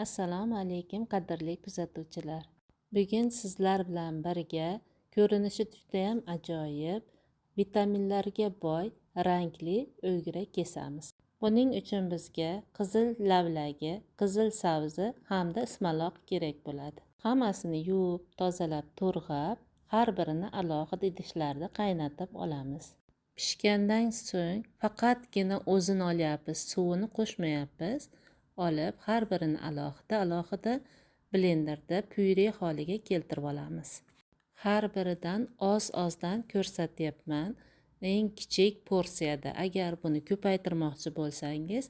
Assalomu alaykum qadrli kuzatuvchilar. Bugun sizlar bilan birga ko'rinishi juda ham ajoyib, vitaminlarga boy, rangli o'g'ra kesamiz. Buning uchun bizga qizil lavlagi, qizil sabzi hamda ismaloq kerak bo'ladi. Hammasini yuvib, tozalab, to'g'rab, har birini alohida idishlarda qaynatib olamiz. Pishgandan so'ng faqatgina o'zini olyapmiz, suvini qo'shmayapmiz. Olib, har birini alohida blenderda pyure holiga keltirib olamiz. Har biridan oz-ozdan ko'rsatyapman. Eng kichik porsiyada. Agar buni ko'paytirmoqchi bo'lsangiz,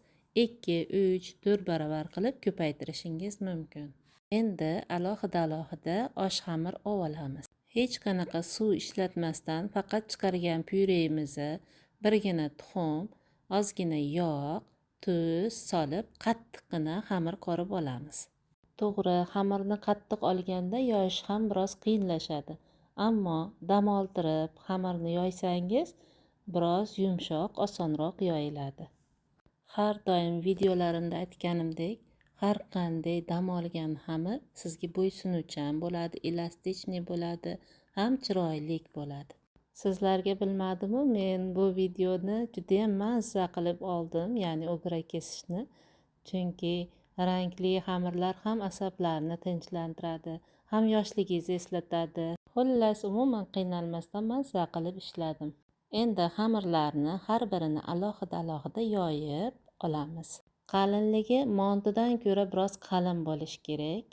2, 3, 4 baravar qilib ko'paytirishingiz mumkin. Endi alohida osh xamir olamiz. Hech qanaqa suv ishlatmasdan faqat chiqargan pyuremizni birgina tuxum, ozgina yog', tuz solib qattiqqina xamir qorib olamiz. To'g'ri, xamirni qattiq olganda yoyish ham biroz qiyinlashadi, ammo dam oldirib xamirni yoysangiz biroz yumshoq, osonroq yoyiladi. Har doim videolarimda aytganimdek, har qanday dam olgan xamir sizga bo'ysunuvchan bo'ladi, elastikniy bo'ladi, ham chiroyli bo'ladi. Sizlarga bilmadimu, men bu videoni juda ham mazza qilib oldim, ya'ni o'g'ra kesishni. Chunki rangli xamirlar ham asablarni tinchlantiradi, ham yoshligingizni eslatadi. Xullas, umuman qiynalmasdan mazza qilib ishladim. Endi xamirlarni har birini alohida yoyib olamiz. Qalinligi montidan ko'ra biroz qalin bo'lishi kerak.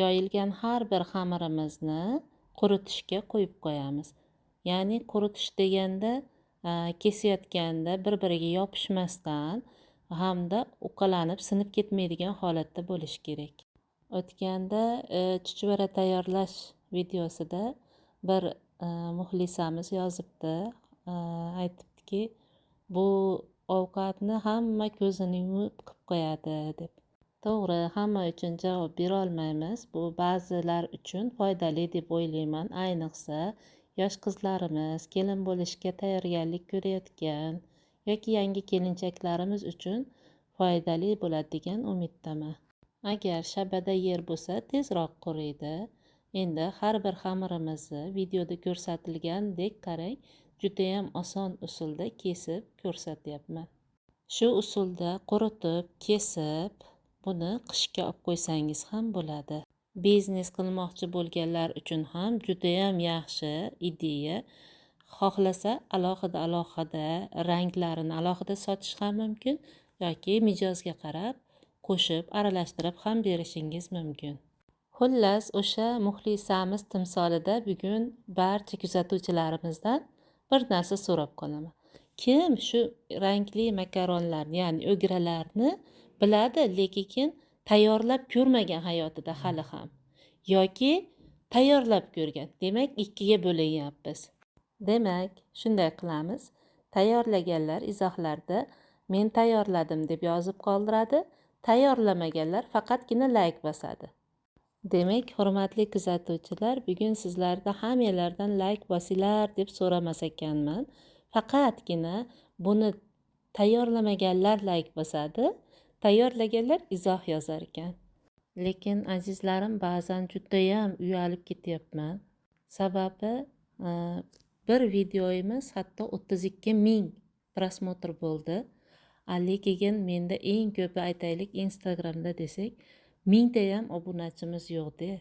Yoyilgan har bir xamirimizni quritishga qo'yib qo'yamiz. Ya'ni quritish deganda kesayotganda bir-biriga yopishmasdan hamda uqalanib sinib ketmaydigan holatda bo'lishi kerak. O'tganda chuchvara tayyorlash videosida bir muxlisamiz yozibdi, aytibdiki, bu ovqatni hamma ko'zini yumib qilib qo'yadi deb. To'g'ri, hamma uchun javob bera olmaymiz. Bu ba'zilar uchun foydali deb o'ylayman, ayniqsa yosh qizlarimiz, kelin bo'lishga tayyorgarlik ko'rayotgan yoki yangi kelinchaklarimiz uchun foydali bo'ladi degan umiddaman. Agar shabada yer bo'lsa, tezroq quriydi. Endi har bir xamirimizni videoda ko'rsatilgandek qarang, juda ham oson usulda kesib ko'rsatyapman. Shu usulda quritib, kesib, buni qishga olib qo'ysangiz ham bo'ladi. Biznes qilmoqchi bo'lganlar uchun ham juda ham yaxshi ideya. Xohlasa alohida ranglarini alohida sotish ham mumkin yoki mijozga qarab qo'shib aralashtirib ham berishingiz mumkin. Xullas, o'sha muxlisamiz timsolida bugun barcha kuzatuvchilarimizdan bir narsa so'rab qolaman. Kim shu rangli makaronlarni, ya'ni o'gralarni biladi, lekin tayyorlab ko'rmagan hayotida hali ham yoki tayyorlab ko'rgan. Demak, ikkiga bo'linyapmiz. Demak, shunday qilamiz. Tayyorlaganlar izohlarda men tayyorladim deb yozib qoldiradi, tayyorlamaganlar faqatgina like bosadi. Demak, hurmatli kuzatuvchilar, bugun sizlarda hammalardan like bosinglar deb so'ramas ekanman. Faqatgina buni tayyorlamaganlar like bosadi, tayyorlaganlar izoh yozar ekan. Lekin azizlarim, ba'zan juda ham uyalib ketyapman. Sababi bir videoyimiz hatto 32 ming prosmotr bo'ldi. Lekin menda eng ko'pi aytaylik Instagramda desak, 1000 ta ham obunachimiz yo'q-da.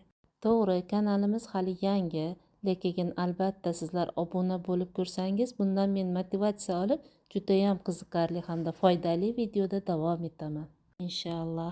To'g'ri, kanalimiz hali yangi, lekin albatta sizlar obuna bo'lib ko'rsangiz, bundan men motivatsiya olib, juda ham qiziqarli hamda foydali videoda davom etaman. Inshaalloh.